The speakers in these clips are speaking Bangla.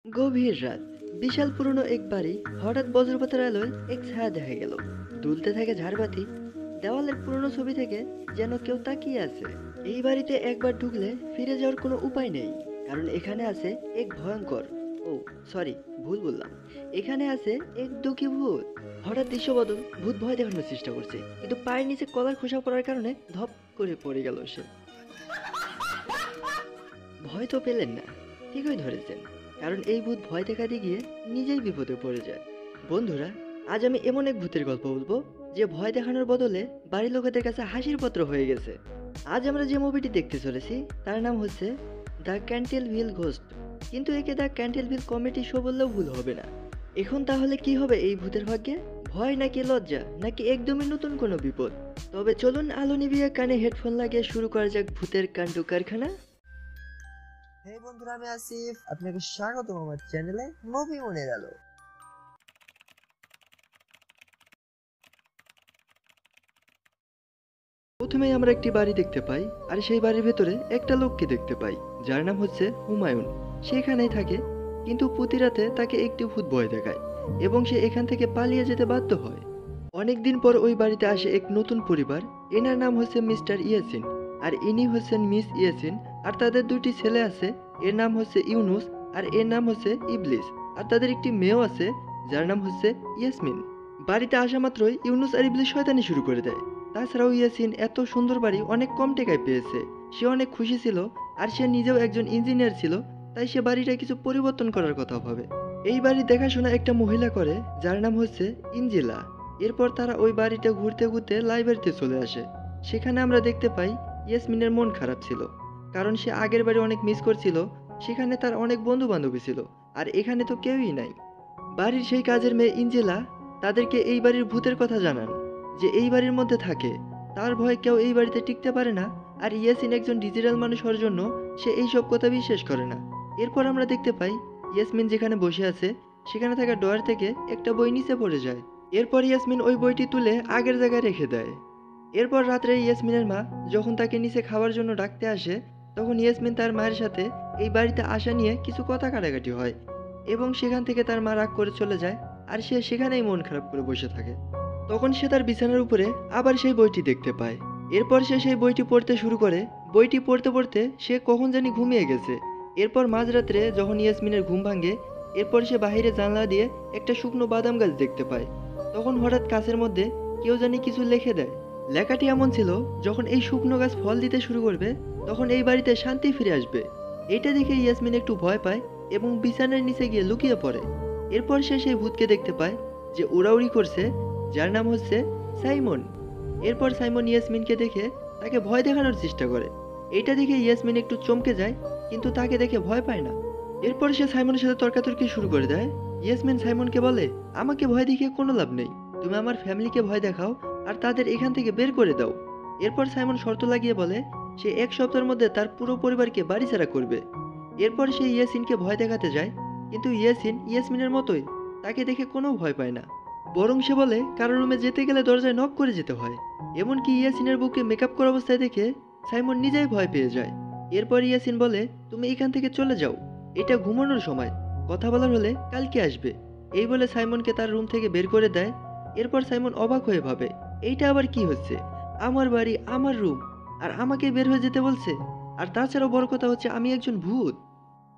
গভীর রাত। বিশাল পুরনো এক বাড়ি। হঠাৎ বজ্রপাতের আলোয় এক ছায়া দেখা গেল। দুলতে থাকে ঝাড়বাতি। দেওয়ালের পুরনো ছবি থেকে যেন কেউ তাকিয়ে আছে। এই বাড়িতে একবার ঢুকলে ফিরে যাওয়ার কোনো উপায় নেই। কারণ এখানে আছে এক ভয়ঙ্কর, ও সরি, ভুল বললাম, এখানে আছে এক দুঃখী ভূত। হঠাৎ দৃশ্য বদল। ভূত ভয় দেখানোর চেষ্টা করছে, কিন্তু পায়ের নিচে কলার খোসা পড়ার কারণে ধপ করে পড়ে গেল সে। ভয় তো পেলেন না, ঠিকই ধরেছেন। কারণ এই ভূত ভয় দেখাতে গিয়ে নিজেই বিপদে পড়ে যায়। বন্ধুরা, আজ আমি এমন এক ভূতের গল্প বলবো যে ভয় দেখানোর বদলে বাড়ির লোকেদের কাছে হাসির পাত্র হয়ে গেছে। আজ আমরা যে মুভিটি দেখতে চলেছি তার নাম হচ্ছে দ্য ক্যান্টেলভিল ঘোস্ট। কিন্তু একে দ্য ক্যান্টেলভিল কমেডি শো বললেও ভুল হবে না। এখন তাহলে কি হবে এই ভূতের ভাগ্যে? ভয় নাকি লজ্জা, নাকি একদমই নতুন কোনো বিপদ? তবে চলুন আলো নিভিয়ে কানে হেডফোন লাগিয়ে শুরু করা যাক ভূতের কাণ্ড কারখানা। হে বন্ধুরা, আমি আসিফ, আপনাকে স্বাগতম আমার চ্যানেলে মুভি মনে গেল। প্রথমেই আমরা একটি বাড়ি দেখতে পাই, আর সেই বাড়ির ভেতরে একটা লোককে দেখতে পাই যার নাম হচ্ছে হুমায়ুন। সে এখানেই থাকে, কিন্তু প্রতি রাতে তাকে একটি ভূত ভয় দেখায় এবং সে এখান থেকে পালিয়ে যেতে বাধ্য হয়। অনেকদিন পর ওই বাড়িতে আসে এক নতুন পরিবার। এনার নাম হচ্ছে মিস্টার ইয়াসিন, আর ইনি হচ্ছেন মিস ইয়াসিন। আর তাদের দুটি ছেলে আছে, এর নাম হচ্ছে ইউনুস আর এর নাম হচ্ছে ইবলিস। আর তাদের একটি মেয়েও আছে যার নাম হচ্ছে ইয়াসমিন। বাড়িতে আসা মাত্রই ইউনুস আর ইবলিস শয়তানি শুরু করে দেয়। তাছাড়াও ইয়াসিন এত সুন্দর বাড়ি অনেক কম টাকায় পেয়েছে। সে অনেক খুশি ছিল, আর সে নিজেও একজন ইঞ্জিনিয়ার ছিল। তাই সে বাড়িটা কিছু পরিবর্তন করার কথা ভাবে। এই বাড়ি দেখাশোনা একটা মহিলা করে যার নাম হচ্ছে ইঞ্জিলা। এরপর তারা ওই বাড়িটা ঘুরতে ঘুরতে লাইব্রেরিতে চলে আসে। সেখানে আমরা দেখতে পাই ইয়াসমিনের মন খারাপ ছিল, কারণ সে আগের বাড়ি অনেক মিস করছিল। সেখানে তার অনেক বন্ধু বান্ধবী ছিল, আর এখানে তো কেউই নাই। বাড়ির সেই কাজের মেয়ে ইঞ্জেলা তাদেরকে এই বাড়ির ভূতের কথা জানান, যে এই বাড়ির মধ্যে থাকে। তার ভয়ে কেউ এই বাড়িতে টিকতে পারে না। আর ইয়াসিন একজন ডিজিটাল মানুষ হওয়ার জন্য সে এইসব কথা বিশ্বাস করে না। এরপর আমরা দেখতে পাই ইয়াসমিন যেখানে বসে আছে সেখানে থাকা ডয়ার থেকে একটা বই নিচে পড়ে যায়। এরপর ইয়াসমিন ওই বইটি তুলে আগের জায়গায় রেখে দেয়। এরপর রাত্রে ইয়াসমিনের মা যখন তাকে নিচে খাওয়ার জন্য ডাকতে আসে, তখন ইয়াসমিন তার মায়ের সাথে এই বাড়িতে আসা নিয়ে কিছু কথা কাটাকাটি হয়, এবং সেখান থেকে তার মা রাগ করে চলে যায়। আর সে সেখানেই মন খারাপ করে বসে থাকে। তখন সে তার বিছানার উপরে আবার সেই বইটি দেখতে পায়। এরপর সে সেই বইটি পড়তে শুরু করে। বইটি পড়তে পড়তে সে কখন জানি ঘুমিয়ে গেছে। এরপর মাঝরাত্রে যখন ইয়াসমিনের ঘুম ভাঙে, এরপর সে বাইরে জানলা দিয়ে একটা শুকনো বাদাম গাছ দেখতে পায়। তখন হঠাৎ কাছের মধ্যে কেউ জানি কিছু লিখে দেয়। লেখাটি এমন ছিল, যখন এই শুকনো গাছ ফল দিতে শুরু করবে তখন এই বাড়িতে শান্তি ফিরে আসবে। এটা দেখে ইয়াসমিন একটু ভয় পায় এবং বিছানার নিচে গিয়ে লুকিয়ে পড়ে। এরপর সে সেই ভূতকে দেখতে পায় যে উড়াউড়ি করছে, যার নাম হচ্ছে সাইমন। এরপর সাইমন ইয়াসমিনকে দেখে তাকে ভয় দেখানোর চেষ্টা করে। এটা দেখে ইয়াসমিন একটু চমকে যায়, কিন্তু তাকে দেখে ভয় পায় না। এরপর সে সাইমনের সাথে তর্কাতর্কি শুরু করে দেয়। ইয়াসমিন সাইমনকে বলে, আমাকে ভয় দেখিয়ে কোনো লাভ নেই, তুমি আমার ফ্যামিলিকে ভয় দেখাও আর তাদের এখান থেকে বের করে দাও। এরপর সাইমন শর্ত লাগিয়ে বলে সে এক সপ্তাহের মধ্যে তার পুরো পরিবারকে বাড়িছাড়া করবে। এরপর সে ইয়াসিনকে ভয় দেখাতে যায়, কিন্তু ইয়াসিন ইয়াসমিনের মতোই, তাকে দেখে কোনো ভয় পায় না। বরং সে বলে কারোর রুমে যেতে গেলে দরজায় নক করে যেতে হয়। এমনকি ইয়াসিনের বুকে মেকআপ করা অবস্থায় দেখে সাইমন নিজেই ভয় পেয়ে যায়। এরপর ইয়াসিন বলে, তুমি এখান থেকে চলে যাও, এটা ঘুমানোর সময়, কথা বলার হলে কালকে আসবে। এই বলে সাইমনকে তার রুম থেকে বের করে দেয়। এরপর সাইমন অবাক হয়ে ভাবে, এইটা আবার কি হচ্ছে? আমার বাড়ি, আমার রুম, আর আমাকে বের হয়ে যেতে বলছে। আর তাছাড়াও বড় কথা হচ্ছে আমি একজন ভূত,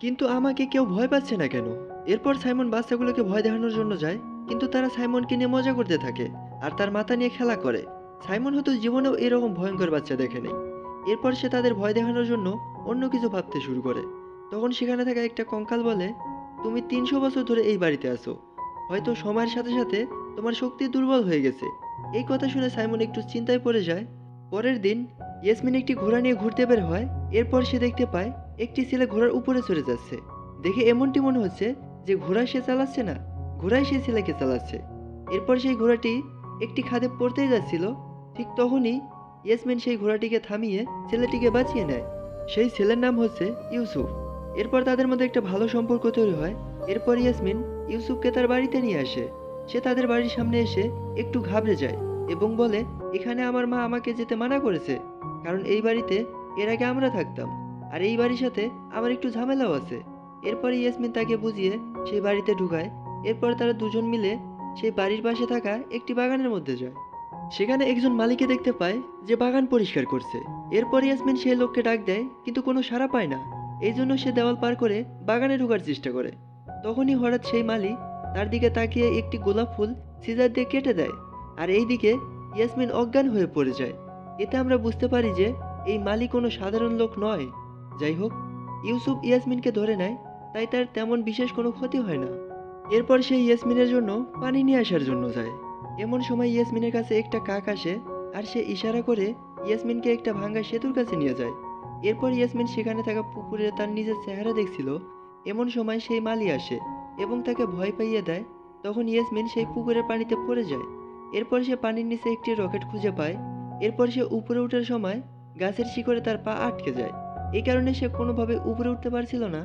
কিন্তু আমাকে কেউ ভয় পাচ্ছে না কেন? এরপর সাইমন বাচ্চাগুলোকে ভয় দেখানোর জন্য যায়, কিন্তু তারা সাইমনকে নিয়ে মজা করতে থাকে আর তার মাথা নিয়ে খেলা করে। সাইমন হয়তো জীবনেও এরকম ভয়ঙ্কর বাচ্চা দেখেনি। এরপর সে তাদের ভয় দেখানোর জন্য অন্য কিছু ভাবতে শুরু করে। তখন সেখানে থাকা একটা কঙ্কাল বলে, তুমি 300 বছর ধরে এই বাড়িতে আছো, হয়তো সময়ের সাথে সাথে তোমার শক্তি দুর্বল হয়ে গেছে। এই কথা শুনে সাইমন একটু চিন্তায় পড়ে যায়। পরের দিন ইয়াসমিন একটি ঘোড়া নিয়ে ঘুরতে বের হয়। এরপর সে দেখতে পায় একটি ছেলে ঘোড়ার উপরে চড়ে যাচ্ছে। দেখে এমনটি মনে হচ্ছে যে ঘোড়া সে চালাচ্ছে না, ঘোড়াই সেই ছেলেকে চালাচ্ছে। এরপর সেই ঘোড়াটি একটি খাদে পড়তেই যাচ্ছিল। ঠিক তখনই ইয়াসমিন সেই ঘোড়াটিকে থামিয়ে ছেলেটিকে বাঁচিয়ে নেয়। সেই ছেলের নাম হচ্ছে ইউসুফ। এরপর তাদের মধ্যে একটা ভালো সম্পর্ক তৈরি হয়। এরপর ইয়াসমিন ইউসুফকে তার বাড়িতে নিয়ে আসে। সে তাদের বাড়ির সামনে এসে একটু ঘাবড়ে যায় এবং বলে, এখানে আমার মা আমাকে যেতে মানা করেছে, কারণ এই বাড়িতে এর আগে আমরা থাকতাম, আর এই বাড়ির সাথে আমার একটু ঝামেলাও আছে। এরপরে ইয়াসমিন তাকে বুঝিয়ে সেই বাড়িতে ঢুকায়। এরপর তারা দুজন মিলে সেই বাড়ির পাশে থাকা একটি বাগানের মধ্যে যায়। সেখানে একজন মালিকে দেখতে পায় যে বাগান পরিষ্কার করছে। এরপর ইয়াসমিন সেই লোককে ডাক দেয়, কিন্তু কোনো সাড়া পায় না। এই জন্য সে দেওয়াল পার করে বাগানে ঢোকার চেষ্টা করে। তখনই হঠাৎ সেই মালি তার দিকে তাকিয়ে একটি গোলাপ ফুল সিজার দিয়ে কেটে দেয়। আর এইদিকে ইয়াসমিন অজ্ঞান হয়ে পড়ে যায়। এতে আমরা বুঝতে পারি যে এই মালি কোনো সাধারণ লোক নয়। যাই হোক, ইউসুফ ইয়াসমিনকে ধরে নেয়, তাই তার তেমন বিশেষ কোনো ক্ষতি হয় না। এরপর সে ইয়াসমিনের জন্য পানি নিয়ে আসার জন্য যায়। এমন সময় ইয়াসমিনের কাছে একটা কাক আসে, আর সে ইশারা করে ইয়াসমিনকে একটা ভাঙা সেতুর কাছে নিয়ে যায়। এরপর ইয়াসমিন সেখানে থাকা পুকুরে তার নিজের চেহারা দেখছিল। এমন সময় সেই মালি আসে এবং তাকে ভয় পাইয়ে দেয়। তখন ইয়াসমিন সেই পুকুরের পানিতে পড়ে যায়। এরপর সে পানির নিচে একটি রকেট খুঁজে পায়। এরপর সে উপরে ওঠার সময় গাছের শিকড়ে তার পা আটকে যায়। এই কারণে সে কোনোভাবে উপরে উঠতে পারছিল না।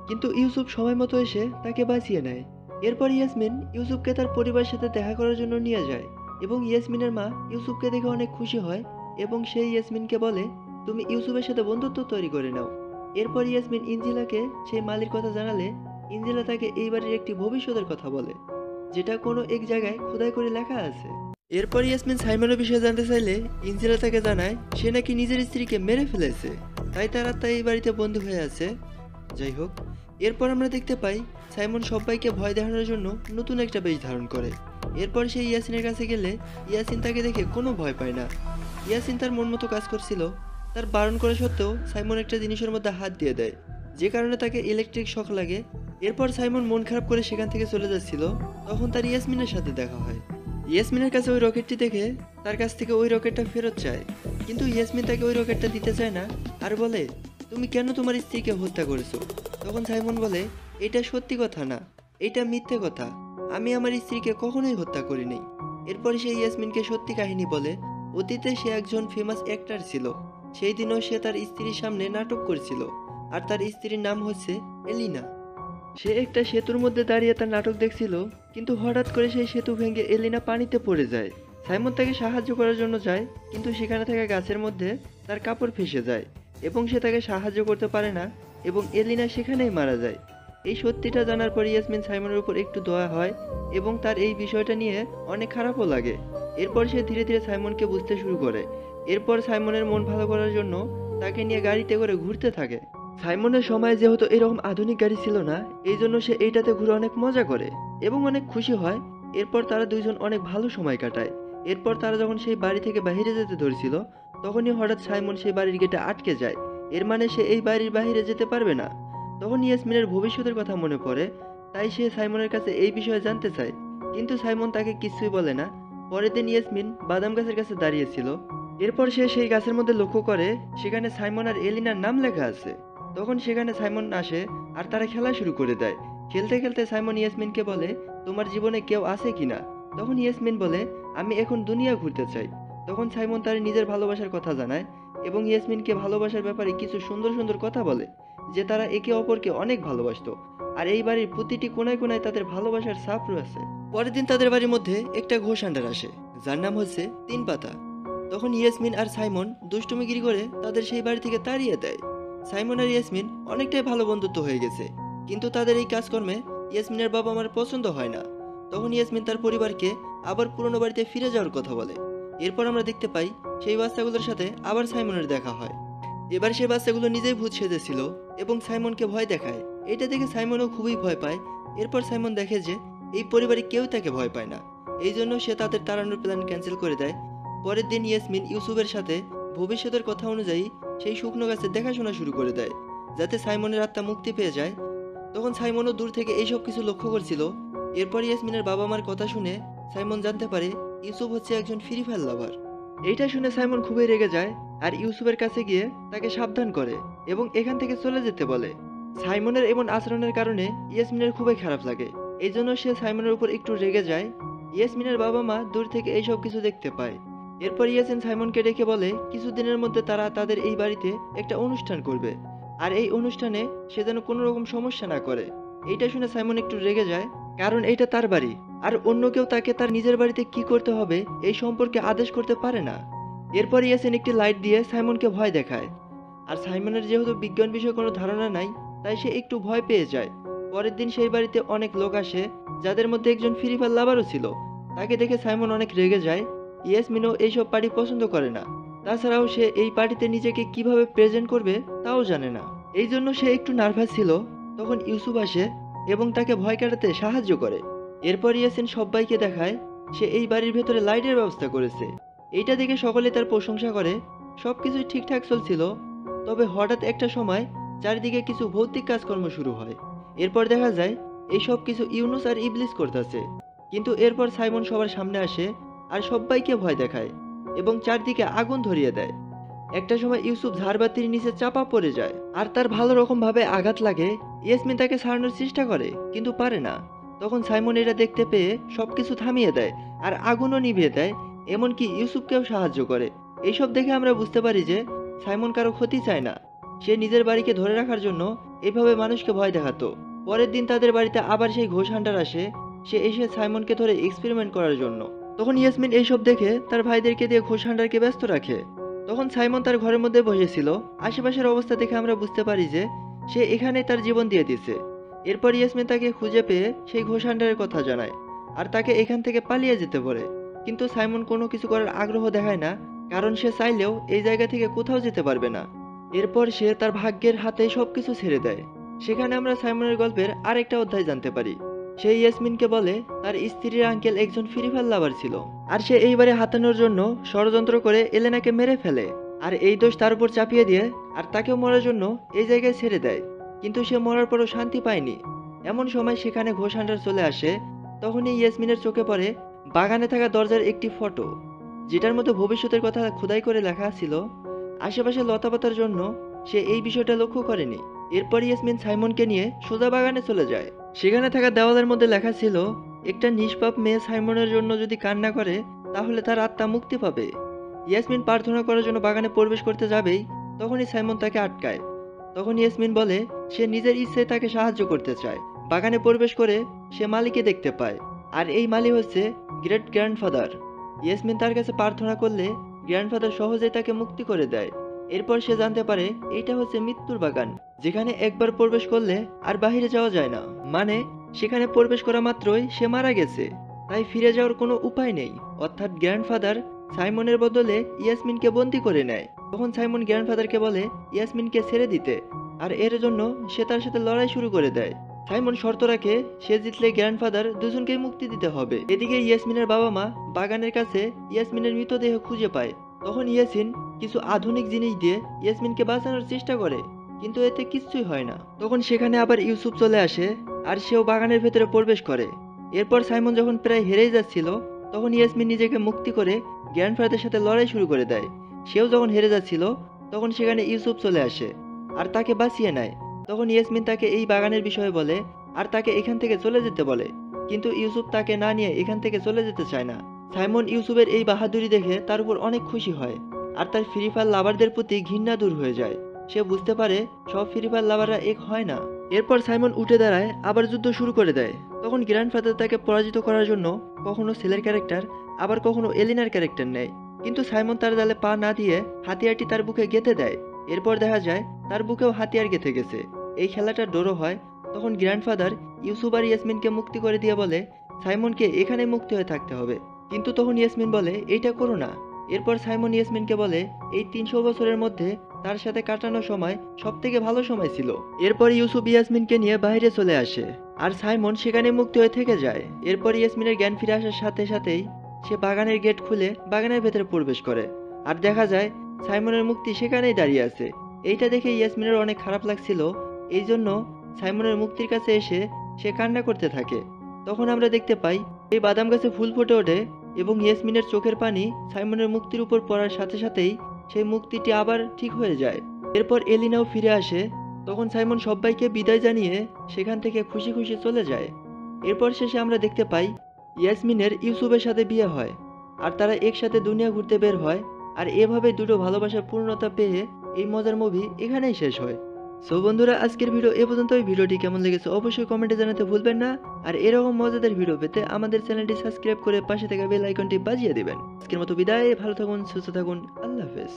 কিন্তু ইউসুফ সময় মতো এসে তাকে বাঁচিয়ে নেয়। এরপর ইয়াসমিন ইউসুফকে তার পরিবারের সাথে দেখা করার জন্য নিয়ে যায় এবং ইয়াসমিনের মা ইউসুফকে দেখে অনেক খুশি হয় এবং সেই ইয়াসমিনকে বলে, তুমি ইউসুফের সাথে বন্ধুত্ব তৈরি করে নাও। এরপর ইয়াসমিন ইঞ্জিলাকে সেই মালির কথা জানালে ইঞ্জিলা তাকে এই বাড়ির একটি ভবিষ্যতের কথা বলে, যেটা কোনো এক জায়গায় খোদাই করে লেখা আছে। এরপর ইয়াসমিন সাইমনের বিষয়ে জানতে চাইলে ইঞ্জিলা তাকে জানায় সে নাকি নিজের স্ত্রীকে মেরে ফেলেছে, তাই তার আত্মা এই বাড়িতে বন্ধু হয়ে আছে। যাই হোক, এরপর আমরা দেখতে পাই সাইমন সবাইকে ভয় দেখানোর জন্য নতুন একটা বেশ ধারণ করে। এরপর সে ইয়াসিনের কাছে গেলে ইয়াসিন তাকে দেখে কোনো ভয় পায় না। ইয়াসিন তার মন মতো কাজ করছিল। তার বারণ করা সত্ত্বেও সাইমন একটা জিনিসের মধ্যে হাত দিয়ে দেয়, যে কারণে তাকে ইলেকট্রিক শক লাগে। এরপর সাইমন মন খারাপ করে সেখান থেকে চলে যাচ্ছিল, তখন তার ইয়াসমিনের সাথে দেখা হয়। ইয়াসমিনের কাছে ওই রকেটটি দেখে তার কাছ থেকে ওই রকেটটা ফেরত চায়, কিন্তু ইয়াসমিন তাকে ওই রকেটটা দিতে চায় না আর বলে, তুমি কেন তোমার স্ত্রীকে হত্যা করেছো? তখন সাইমন বলে, এটা সত্যি কথা না, এটা মিথ্যে কথা, আমি আমার স্ত্রীকে কখনোই হত্যা করিনি। এরপর সে ইয়াসমিনকে সত্যি কাহিনী বলে, অতীতে সে একজন ফেমাস অ্যাক্টর ছিল। সেই দিনও সে তার স্ত্রীর সামনে নাটক করছিল, আর তার স্ত্রীর নাম হচ্ছে এলিনা। সে একটা সেতুর মধ্যে দাঁড়িয়ে তার নাটক দেখছিল, কিন্তু হঠাৎ করে সেই সেতু ভেঙে এলিনা পানিতে পড়ে যায়। সাইমন তাকে সাহায্য করার জন্য যায়, কিন্তু সেখানে থাকা গাছের মধ্যে তার কাপড় ফেঁসে যায় এবং সে তাকে সাহায্য করতে পারে না এবং এলিনা সেখানেই মারা যায়। এই সত্যিটা জানার পর ইয়াসমিন সাইমনের উপর একটু দয়া হয় এবং তার এই বিষয়টা নিয়ে অনেক খারাপও লাগে। এরপর সে ধীরে ধীরে সাইমনকে বুঝতে শুরু করে। এরপর সাইমনের মন ভালো করার জন্য তাকে নিয়ে গাড়িতে করে ঘুরতে থাকে। সাইমনের সময় যেহেতু এরকম আধুনিক গাড়ি ছিল না, এই জন্য সে এইটাতে ঘুরে অনেক মজা করে এবং অনেক খুশি হয়। এরপর তারা দুইজন অনেক ভালো সময় কাটায়। এরপর তারা যখন সেই বাড়ি থেকে বাইরে যেতে ধরছিল, তখনই হঠাৎ সাইমন সেই বাড়ির গেটে আটকে যায়। এর মানে সে এই বাড়ির বাইরে যেতে পারবে না। তখন ইয়াসমিনের ভবিষ্যতের কথা মনে পড়ে, তাই সে সাইমনের কাছে এই বিষয়ে জানতে চায়, কিন্তু সাইমন তাকে কিছুই বলে না। পরের দিন ইয়াসমিন বাদাম গাছের কাছে দাঁড়িয়েছিল। এরপর সে সেই গাছের মধ্যে লক্ষ্য করে সেখানে সাইমন আর এলিনার নাম লেখা আছে। তখন সেখানে সাইমন আসে আর তারা খেলা শুরু করে দেয়। খেলতে খেলতে সাইমন ইয়াসমিনকে বলে, তোমার জীবনে কেউ আছে কিনা? তখন ইয়াসমিন বলে, আমি এখন দুনিয়া ঘুরতে চাই। তখন সাইমন তার নিজের ভালোবাসার কথা জানায় এবং ইয়াসমিনকে ভালোবাসার ব্যাপারে কিছু সুন্দর সুন্দর কথা বলে, যে তারা একে অপরকে অনেক ভালোবাসতো আর এই বাড়ির প্রতিটি কোনায় কোনায় তাদের ভালোবাসার ছাপ রয়েছে। পরের দিন তাদের বাড়ির মধ্যে একটা ঘোষ আন্ডার আসে, যার নাম হচ্ছে তিন পাতা। তখন ইয়াসমিন আর সাইমন দুষ্টুমিগিরি করে তাদের সেই বাড়ি থেকে তাড়িয়ে দেয়। সাইমন আর ইয়াসমিন অনেকটাই ভালো বন্ধুত্ব হয়ে গেছে, কিন্তু তাদের এই কাজকর্মে ইয়াসমিনের বাবা মার পছন্দ হয় না। তখন ইয়াসমিন তার পরিবারকে আবার পুরনো বাড়িতে ফিরে যাওয়ার কথা বলে। এরপর আমরা দেখতে পাই সেই বাচ্চাগুলোর সাথে আবার সাইমনের দেখা হয়। এবার সেই বাচ্চাগুলো নিজেই ভূত সেজেছিল এবং সাইমনকে ভয় দেখায়। এটা দেখে সাইমনও খুবই ভয় পায়। এরপর সাইমন দেখে যে এই পরিবারে কেউ তাকে ভয় পায় না, এই জন্য সে তাদের তাড়ানোর প্ল্যান ক্যান্সেল করে দেয়। পরের দিন ইয়াসমিন ইউসুফের সাথে ভবিষ্যতের কথা অনুযায়ী সেই শুকনো গাছে দেখাশোনা শুরু করে দেয়, যাতে সাইমনের আত্মা মুক্তি পেয়ে যায়। তখন সাইমনও দূর থেকে এইসব কিছু লক্ষ্য করছিল। এরপর ইয়াসমিনের বাবা মার কথা শুনে সাইমন জানতে পারে ইউসুফ হচ্ছে একজন ফ্রি ফায়ার লাভার। এইটা শুনে সাইমন খুবই রেগে যায় আর ইউসুফের কাছে গিয়ে তাকে সাবধান করে এবং এখান থেকে চলে যেতে বলে। সাইমনের এমন আচরণের কারণে ইয়াসমিনের খুবই খারাপ লাগে, এই জন্য সে সাইমনের উপর একটু রেগে যায়। ইয়াসমিনের বাবা মা দূর থেকে এইসব কিছু দেখতে পায়। এরপর ইয়াসিন সাইমনকে ডেকে বলে কিছুদিনের মধ্যে তারা তাদের এই বাড়িতে একটা অনুষ্ঠান করবে, আর এই অনুষ্ঠানে সে যেন কোনো রকম সমস্যা না করে। এইটা শুনে সাইমন একটু রেগে যায়, কারণ এইটা তার বাড়ি আর অন্য কেউ তাকে তার নিজের বাড়িতে কি করতে হবে এই সম্পর্কে আদেশ করতে পারে না। এরপর ইয়াসিন একটি লাইট দিয়ে সাইমনকে ভয় দেখায়। আর সাইমনের যেহেতু বিজ্ঞান বিষয়ে কোনো ধারণা নাই, তাই সে একটু ভয় পেয়ে যায়। পরের দিন সেই বাড়িতে অনেক লোক আসে, যাদের মধ্যে একজন ফ্রি ফায়ার লাভারও ছিল। তাকে দেখে সাইমন অনেক রেগে যায়। ইয়াসমিনও এইসব পার্টি পছন্দ করে না। তাছাড়াও সে এই পার্টিতে নিজেকে কিভাবে প্রেজেন্ট করবে তাও জানে না। এই জন্য সে একটু নার্ভাস ছিল। তখন ইউসুফ আসে এবং তাকে ভয় কাটাতে সাহায্য করে। এরপর ইয়াসিন সবাইকে দেখায় সে এই বাড়ির ভেতরে লাইটের ব্যবস্থা করেছে। এইটা দেখে সকলে তার প্রশংসা করে। সবকিছুই ঠিকঠাক চলছিল। তবে হঠাৎ একটা সময় চারিদিকে কিছু ভৌতিক কাজকর্ম শুরু হয়। এরপর দেখা যায় এই সব কিছু ইউনুস আর ইবলিস করতেছে। কিন্তু এরপর সাইমন সবার সামনে আসে আর সবাইকে ভয় দেখায় এবং চারদিকে আগুন ধরিয়ে দেয়। একটা সময় ইউসুফ ঝাড়বাতির নিচে চাপা পড়ে যায় আর তার ভালো রকম ভাবে আঘাত লাগে। ইয়াসমিন তাকে ছাড়ানোর চেষ্টা করে কিন্তু পারে না। তখন সাইমন এটা দেখতে পেয়ে সবকিছু থামিয়ে দেয় আর আগুনও নিভিয়ে দেয়, এমনকি ইউসুফকেও সাহায্য করে। এইসব দেখে আমরা বুঝতে পারি যে সাইমন কারো ক্ষতি চায় না। সে নিজের বাড়িকে ধরে রাখার জন্য এভাবে মানুষকে ভয় দেখাতো। পরের দিন তাদের বাড়িতে আবার সেই ঘোষ হান্টার আসে। সে এসে সাইমনকে ধরে এক্সপেরিমেন্ট করার জন্য। তখন ইয়াসমিন এইসব দেখে তার ভাইদেরকে দিয়ে ঘোষ হান্টারকে ব্যস্ত রাখে। তখন সাইমন তার ঘরের মধ্যে বসেছিল। আশেপাশের অবস্থা দেখে আমরা বুঝতে পারি যে সে এখানেই তার জীবন দিয়ে দিছে। এরপর ইয়াসমিন তাকে খুঁজে পেয়ে সেই ঘোষ হান্টারের কথা জানায় আর তাকে এখান থেকে পালিয়ে যেতে বলে। কিন্তু সাইমন কোনো কিছু করার আগ্রহ দেখায় না, কারণ সে চাইলেও এই জায়গা থেকে কোথাও যেতে পারবে না। এরপর সে তার ভাগ্যের হাতে সবকিছু ছেড়ে দেয়। সেখানে আমরা সাইমনের গল্পের আরেকটা অধ্যায় জানতে পারি। সে ইয়াসমিনকে বলে তার স্ত্রীর আঙ্কেল একজন ফ্রি ফায়ার লাভার ছিল আর সে এইবারে হাতানোর জন্য ষড়যন্ত্র করে এলেনাকে মেরে ফেলে আর এই দোষ তার উপর চাপিয়ে দিয়ে আর তাকেও মরার জন্য এই জায়গায় ছেড়ে দেয়। কিন্তু সে মরার পরও শান্তি পায়নি। এমন সময় সেখানে ঘোষ হান্টার চলে আসে। তখনই ইয়াসমিনের চোখে পড়ে বাগানে থাকা দরজার একটি ফটো, যেটার মধ্যে ভবিষ্যতের কথা খোদাই করে লেখা ছিল। আশেপাশে লতাপাতার জন্য সে এই বিষয়টা লক্ষ্য করেনি। এরপর ইয়াসমিন সাইমনকে নিয়ে সোজা বাগানে চলে যায়। সেখানে থাকা দেওয়ালের মধ্যে লেখা ছিল একটা নিষ্পাপ মেয়ে সাইমনের জন্য যদি কান্না করে তাহলে তার আত্মা মুক্তি পাবে। ইয়াসমিন প্রার্থনা করার জন্য বাগানে প্রবেশ করতে যাবেই তখনই সাইমন তাকে আটকায়। তখন ইয়াসমিন বলে সে নিজের ইচ্ছায় তাকে সাহায্য করতে চায়। বাগানে প্রবেশ করে সে মালিকে দেখতে পায় আর এই মালি হচ্ছে গ্রেট গ্র্যান্ডফাদার। ইয়াসমিন তার কাছে প্রার্থনা করলে গ্র্যান্ডফাদার সহজেই তাকে মুক্তি করে দেয়। এরপর সে জানতে পারে এইটা হচ্ছে মৃত্যুর বাগান, যেখানে একবার প্রবেশ করলে আর বাইরে যাওয়া যায় না। মানে সেখানে প্রবেশ করা মাত্রই সে মারা গেছে, তাই ফিরে যাওয়ার কোনো উপায় নেই। অর্থাৎ গ্র্যান্ডফাদার সাইমনের বদলে ইয়াসমিনকে বন্দি করে নেয়। তখন সাইমন গ্র্যান্ডফাদারকে বলে ইয়াসমিনকে ছেড়ে দিতে আর এর জন্য সে তার সাথে লড়াই শুরু করে দেয়। সাইমন শর্ত রাখে সে জিতলে গ্র্যান্ডফাদার দুজনকেই মুক্তি দিতে হবে। এদিকে ইয়াসমিনের বাবা মা বাগানের কাছে ইয়াসমিনের মৃতদেহ খুঁজে পায়। তখন ইয়াসিন কিছু আধুনিক জিনিস দিয়ে ইয়াসমিনকে বাঁচানোর চেষ্টা করে, কিন্তু এতে কিচ্ছুই হয় না। তখন সেখানে আবার ইউসুফ চলে আসে আর সেও বাগানের ভেতরে প্রবেশ করে। এরপর সাইমন যখন প্রায় হেরেই যাচ্ছিল তখন ইয়াসমিন নিজেকে মুক্তি করে গ্র্যান্ডফাদারের সাথে লড়াই শুরু করে দেয়। সেও যখন হেরে যাচ্ছিল তখন সেখানে ইউসুফ চলে আসে আর তাকে বাঁচিয়ে নেয়। তখন ইয়াসমিন তাকে এই বাগানের বিষয়ে বলে আর তাকে এখান থেকে চলে যেতে বলে, কিন্তু ইউসুফ তাকে না নিয়ে এখান থেকে চলে যেতে চায় না। সাইমন ইউসুফের এই বাহাদুরি দেখে তার উপর অনেক খুশি হয় আর তার ফ্রি ফায়ার লাভারদের প্রতি ঘৃণা দূর হয়ে যায়। সে বুঝতে পারে সব ফ্রি ফায়ার লাভাররা এক হয় না। এরপর সাইমন উঠে দাঁড়ায়, আবার যুদ্ধ শুরু করে দেয়। তখন গ্র্যান্ডফাদার তাকে পরাজিত করার জন্য কখনো ছেলের ক্যারেক্টার আবার কখনো এলিনার ক্যারেক্টার নেয়, কিন্তু সাইমন তার জালে পা না দিয়ে হাতিয়ারটি তার বুকে গেঁথে দেয়। এরপর দেখা যায় তার বুকেও হাতিয়ার গেঁথে গেছে। এই খেলাটা ড্র হয়। তখন গ্র্যান্ডফাদার ইউসুফ আর ইয়াসমিনকে মুক্তি করে দিয়ে বলে সাইমনকে এখানে মুক্তি হয়ে থাকতে হবে, কিন্তু তখন ইয়াসমিন বলে এইটা করো না। এরপর সাইমন ইয়াসমিনকে বলে এই 300 বছরের মধ্যে তার সাথে কাটানো সময় সব থেকে ভালো সময় ছিল। এরপর ইউসুফ ইয়াসমিনকে নিয়ে বাইরে চলে আসে আর সাইমন সেখানে মুক্তি হয়ে থেকে যায়। এরপর ইয়াসমিনের জ্ঞান ফিরে আসার সাথে সাথেই সে বাগানের গেট খুলে বাগানের ভেতরে প্রবেশ করে আর দেখা যায় সাইমনের মুক্তি সেখানেই দাঁড়িয়ে আছে। এইটা দেখে ইয়াসমিনের অনেক খারাপ লাগছিল। এই জন্য সাইমনের মুক্তির কাছে এসে সে কান্না করতে থাকে। তখন আমরা দেখতে পাই এই বাদাম গাছে ফুল ফুটে ওঠে এবং ইয়াসমিনের চোখের পানি সাইমনের মুক্তির উপর পড়ার সাথে সাথেই সেই মুক্তিটি আবার ঠিক হয়ে যায়। এরপর এলিনাও ফিরে আসে। তখন সাইমন সবাইকে বিদায় জানিয়ে সেখান থেকে খুশি খুশি চলে যায়। এরপর শেষে আমরা দেখতে পাই ইয়াসমিনের ইউসুফের সাথে বিয়ে হয় আর তারা একসাথে দুনিয়া ঘুরতে বের হয়। আর এভাবে দুটো ভালোবাসার পূর্ণতা পেয়ে এই মজার মুভি এখানেই শেষ হয়। সো বন্ধুরা, আজকের ভিডিও এ পর্যন্ত। ভিডিওটি কেমন লেগেছে অবশ্যই কমেন্টে জানাতে ভুলবেন না। আর এরকম মজাদার ভিডিও পেতে আমাদের চ্যানেলটি সাবস্ক্রাইব করে পাশে থাকা বেল আইকনটি বাজিয়ে দিবেন। আজকের মতো বিদায়, ভালো থাকুন, সুস্থ থাকুন, আল্লাহ হাফেজ।